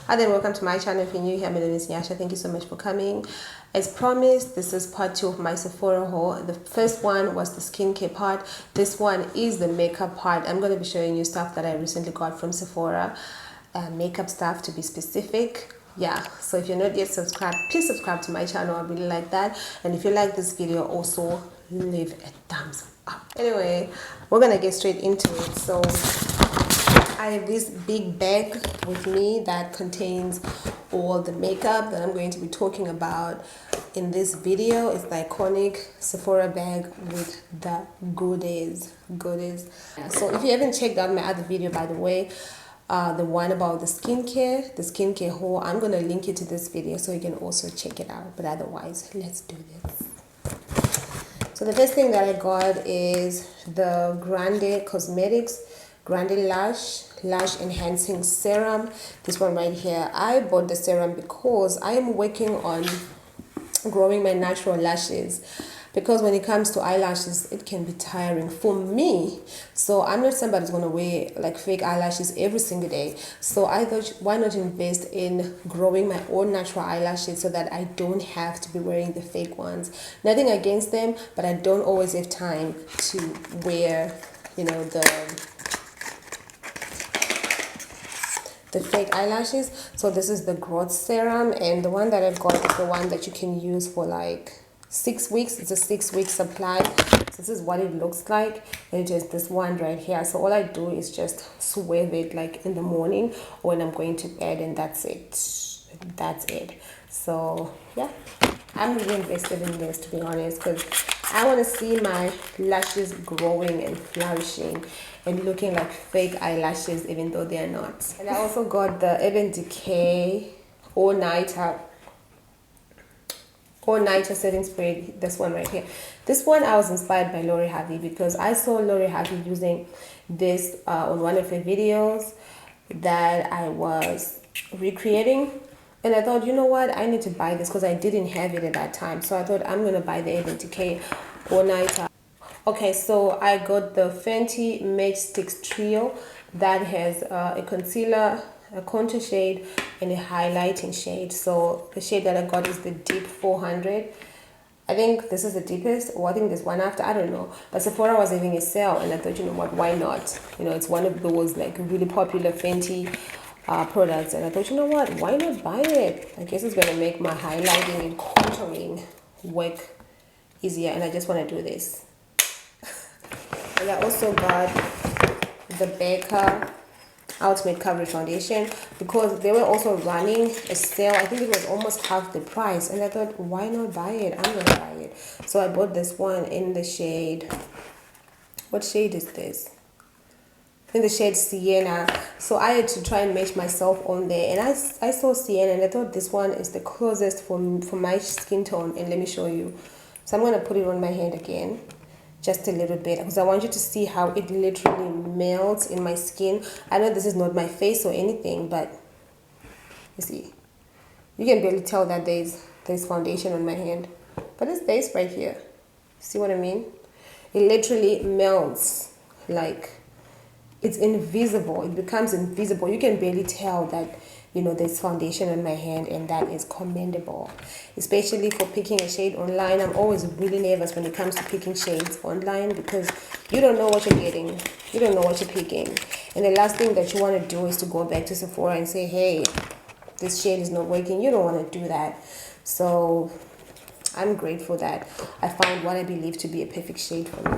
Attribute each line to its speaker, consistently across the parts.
Speaker 1: Hi there, welcome to my channel. If you're new here, my name is Nyasha. Thank you so much for coming. As promised, this is part 2 of my Sephora haul. The first one was the skincare part. This one is the makeup part. I'm going to be showing you stuff that I recently got from Sephora. Makeup stuff to be specific. Yeah, so if you're not yet subscribed, please subscribe to my channel. I really like that. And if you like this video, also leave a thumbs up. Anyway, we're going to get straight into it. So I have this big bag with me that contains all the makeup that I'm going to be talking about in this video. It's the iconic Sephora bag with the goodies. Yeah, so if you haven't checked out my other video, by the way, the one about the skincare haul, I'm going to link you to this video so you can also check it out. But otherwise, let's do this. So the first thing that I got is the Grande Cosmetics Grande Lash Enhancing Serum. This one right here. I bought the serum because I am working on growing my natural lashes, because when it comes to eyelashes, it can be tiring for me. So I'm not somebody who's gonna wear like fake eyelashes every single day. So I thought, why not invest in growing my own natural eyelashes so that I don't have to be wearing the fake ones. Nothing against them, but I don't always have time to wear, you know, the fake eyelashes. So this is the growth serum, and the one that I've got is the one that you can use for like 6 weeks. It's a 6-week supply. So this is what it looks like. It is this one right here. So all I do is just sweat it like in the morning when I'm going to bed, and that's it. So yeah, I'm really invested in this, to be honest, because I want to see my lashes growing and flourishing and looking like fake eyelashes, even though they are not. And I also got the Urban Decay all-nighter setting spray. This one right here. This one I was inspired by Lori Harvey, because I saw Lori Harvey using this on one of her videos that I was recreating. And I thought, you know what, I need to buy this because I didn't have it at that time. So I thought I'm going to buy the Urban Decay all-nighter. Okay, so I got the Fenty Match Sticks Trio that has a concealer, a contour shade, and a highlighting shade. So the shade that I got is the Deep 400. I think this is the deepest, or I think there's one after, I don't know. But Sephora was having a sale, and I thought, you know what, why not? You know, it's one of those like really popular Fenty products, and I thought, you know what, why not buy it? I guess it's gonna make my highlighting and contouring work easier, and I just want to do this. And I also got the Becca Ultimate Coverage Foundation, because they were also running a sale. I think it was almost half the price, and I thought, why not buy it? I'm gonna buy it. So I bought this one in the shade, what shade is this? In the shade Sienna. So I had to try and match myself on there, and I saw Sienna, and I thought this one is the closest for my skin tone. And let me show you. So I'm going to put it on my hand again, just a little bit, because I want you to see how it literally melts in my skin. I know this is not my face or anything, but you see, you can barely tell that there's foundation on my hand, but it's this right here. See what I mean? It literally melts, like it's invisible. It becomes invisible. You can barely tell that, you know, there's foundation on my hand, and that is commendable, especially for picking a shade online. I'm always really nervous when it comes to picking shades online, because you don't know what you're getting. You don't know what you're picking. And the last thing that you want to do is to go back to Sephora and say, hey, this shade is not working. You don't want to do that. So I'm grateful that I found what I believe to be a perfect shade for me.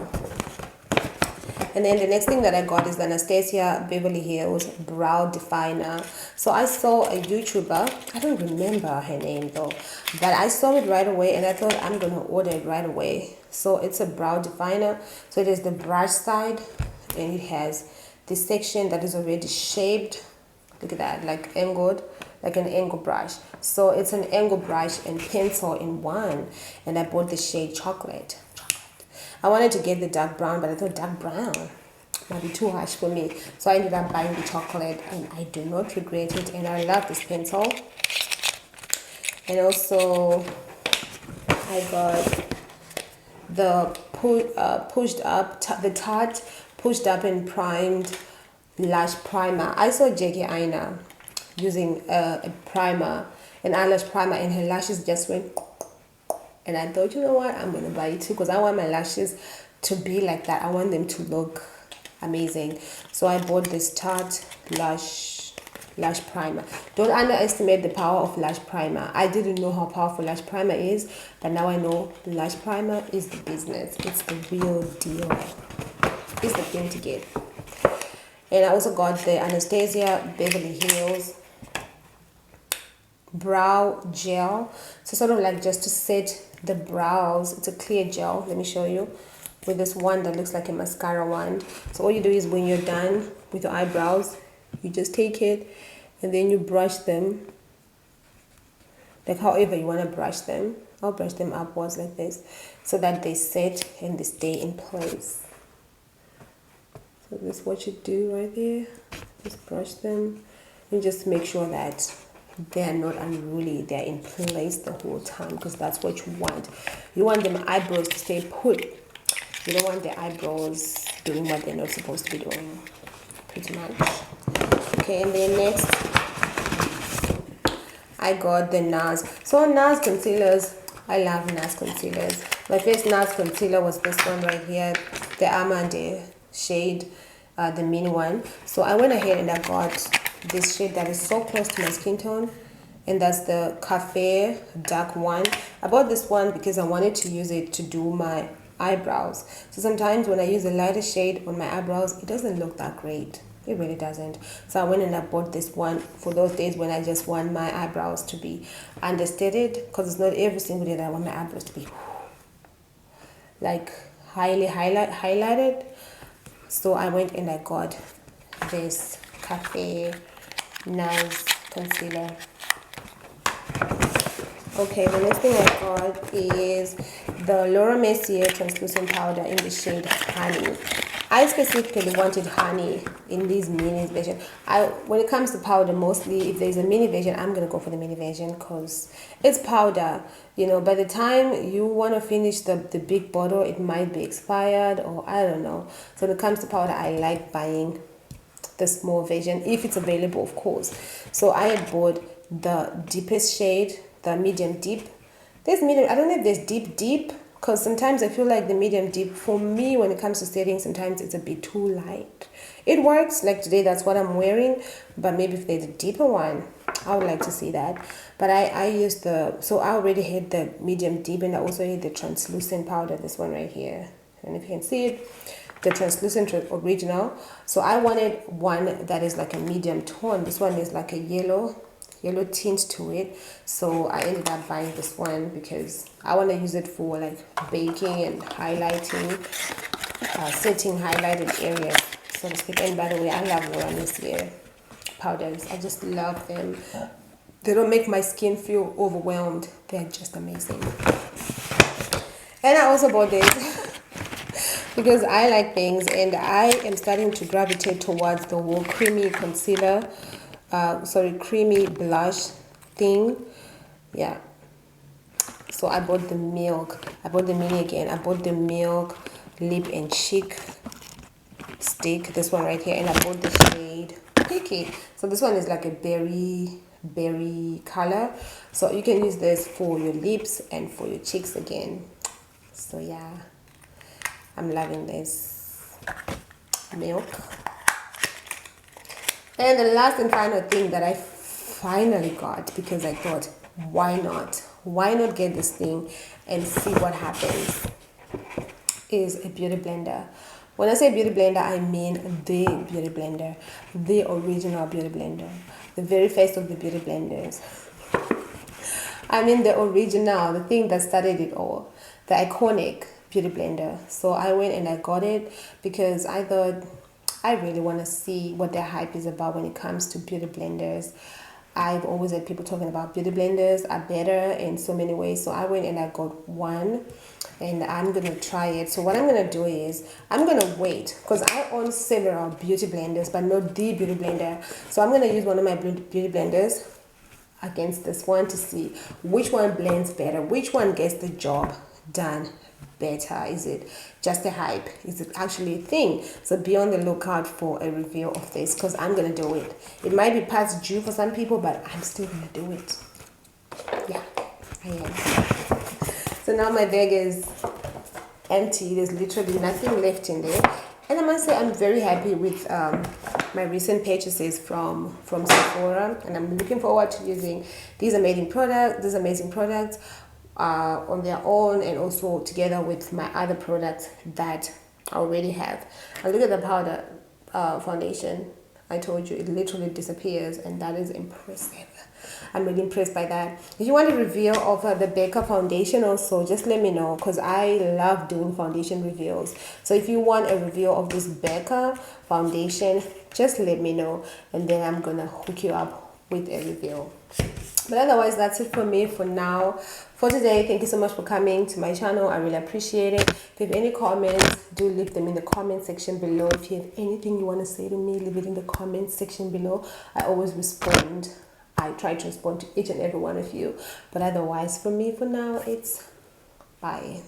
Speaker 1: And then the next thing that I got is the Anastasia Beverly Hills Brow Definer. So I saw a YouTuber, I don't remember her name though, but I saw it right away, and I thought I'm going to order it right away. So it's a brow definer. So it is the brush side, and it has this section that is already shaped. Look at that, like angled, like an angle brush. So it's an angle brush and pencil in one, and I bought the shade Chocolate. I wanted to get the dark brown, but I thought dark brown might be too harsh for me. So I ended up buying the chocolate, and I do not regret it. And I love this pencil. And also, I got the Tarte pushed up and primed lash primer. I saw Jackie Aina using a primer, an eyelash primer, and her lashes just went. And I thought, you know what, I'm gonna buy it too, because I want my lashes to be like that. I want them to look amazing. So I bought this Tarte lash primer. Don't underestimate the power of lash primer. I didn't know how powerful lash primer is, but now I know lash primer is the business. It's the real deal. It's the thing to get. And I also got the Anastasia Beverly Hills brow gel, so sort of like just to set the brows. It's a clear gel, let me show you, with this one that looks like a mascara wand. So all you do is when you're done with your eyebrows, you just take it and then you brush them like however you want to brush them. I'll brush them upwards like this so that they set and they stay in place. So this is what you do right there. Just brush them and just make sure that they are not unruly, they're in place the whole time, because that's what you want. You want them eyebrows to stay put. You don't want the eyebrows doing what they're not supposed to be doing, pretty much. Okay, and then next I got the NARS. So NARS concealers, I love NARS concealers. My first NARS concealer was this one right here, the Amande shade, the mini one. So I went ahead and I got this shade that is so close to my skin tone, and that's the Cafe dark one. I bought this one because I wanted to use it to do my eyebrows. So sometimes when I use a lighter shade on my eyebrows, it doesn't look that great. It really doesn't. So I went and I bought this one for those days when I just want my eyebrows to be understated, because it's not every single day that I want my eyebrows to be like highly highlighted. So I went and I got this Cafe NARS concealer. Okay, the next thing I got is the Laura Mercier translucent powder in the shade Honey. I specifically wanted honey in these mini version. When it comes to powder, mostly if there's a mini version, I'm gonna go for the mini version because it's powder. You know, by the time you want to finish the big bottle, it might be expired, or I don't know. So when it comes to powder, I like buying the small version if it's available, of course. So I had bought the deepest shade, the medium deep. There's medium, I don't know if there's deep, because sometimes I feel like the medium deep, for me, when it comes to setting, sometimes it's a bit too light. It works, like today that's what I'm wearing, but maybe if there's a deeper one, I would like to see that. But I used so I already had the medium deep, and I also had the translucent powder, this one right here. And if you can see it, the translucent original. So I wanted one that is like a medium tone. This one is like a yellow tint to it. So I ended up buying this one because I want to use it for like baking and highlighting, setting highlighted areas, so to speak. And by the way, I love Laura Mercier powders. I just love them. They don't make my skin feel overwhelmed. They're just amazing. And I also bought this because I like things, and I am starting to gravitate towards the whole creamy concealer, creamy blush thing. Yeah. So I bought the Milk. I bought the mini again. I bought the Milk lip and cheek stick. This one right here, and I bought the shade Picky. So this one is like a berry color. So you can use this for your lips and for your cheeks again. So yeah. I'm loving this Milk. And the last and final thing that I finally got, because I thought, why not? Why not get this thing and see what happens, is a beauty blender. When I say beauty blender, I mean the beauty blender, the original beauty blender, the very first of the beauty blenders. I mean the original, the thing that started it all, the iconic beauty blender. So I went and I got it because I thought I really want to see what their hype is about when it comes to beauty blenders. I've always heard people talking about beauty blenders are better in so many ways. So I went and I got one, and I'm going to try it. So what I'm going to do is I'm going to wait, because I own several beauty blenders, but not the beauty blender. So I'm going to use one of my beauty blenders against this one to see which one blends better, which one gets the job done better? Is it just a hype? Is it actually a thing? So be on the lookout for a review of this, because I'm gonna do it. It might be past due for some people, but I'm still gonna do it. Yeah, I am. So now my bag is empty. There's literally nothing left in there, and I must say I'm very happy with my recent purchases from Sephora, and I'm looking forward to using these amazing products on their own, and also together with my other products that I already have. And look at the powder foundation. I told you it literally disappears, and that is impressive. I'm really impressed by that. If you want a review of the Becca foundation also, just let me know, because I love doing foundation reviews. So if you want a review of this Becca foundation, just let me know, and then I'm gonna hook you up with a review. But otherwise, that's it for me for now. For today, thank you so much for coming to my channel. I really appreciate it. If you have any comments, do leave them in the comment section below. If you have anything you want to say to me, leave it in the comment section below. I always respond. I try to respond to each and every one of you. But otherwise, for me, for now, it's bye.